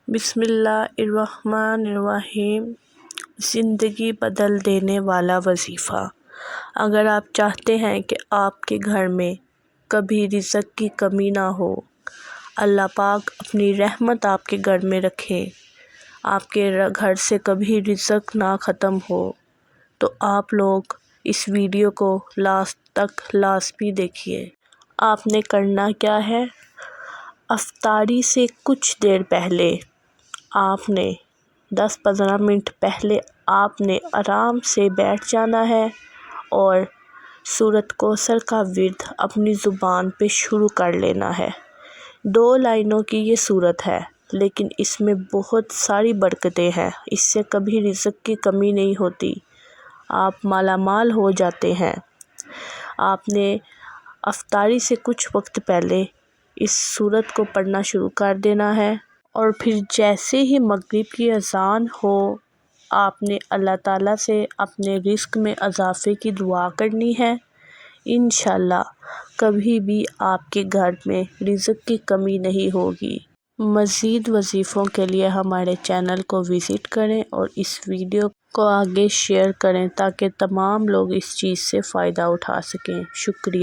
بسم اللہ الرحمن الرحیم۔ زندگی بدل دینے والا وظیفہ۔ اگر آپ چاہتے ہیں کہ آپ کے گھر میں کبھی رزق کی کمی نہ ہو، اللہ پاک اپنی رحمت آپ کے گھر میں رکھے، آپ کے گھر سے کبھی رزق نہ ختم ہو، تو آپ لوگ اس ویڈیو کو لاسٹ تک لازمی دیکھیے۔ آپ نے کرنا کیا ہے؟ افطاری سے کچھ دیر پہلے آپ نے 10-15 منٹ پہلے آپ نے آرام سے بیٹھ جانا ہے اور سورۃ کوثر کا ورد اپنی زبان پہ شروع کر لینا ہے۔ 2 لائنوں کی یہ سورت ہے، لیکن اس میں بہت ساری برکتیں ہیں۔ اس سے کبھی رزق کی کمی نہیں ہوتی، آپ مالا مال ہو جاتے ہیں۔ آپ نے افطاری سے کچھ وقت پہلے اس سورت کو پڑھنا شروع کر دینا ہے، اور پھر جیسے ہی مغرب کی اذان ہو، آپ نے اللہ تعالیٰ سے اپنے رزق میں اضافے کی دعا کرنی ہے۔ انشاءاللہ کبھی بھی آپ کے گھر میں رزق کی کمی نہیں ہوگی۔ مزید وظیفوں کے لیے ہمارے چینل کو وزٹ کریں اور اس ویڈیو کو آگے شیئر کریں تاکہ تمام لوگ اس چیز سے فائدہ اٹھا سکیں۔ شکریہ۔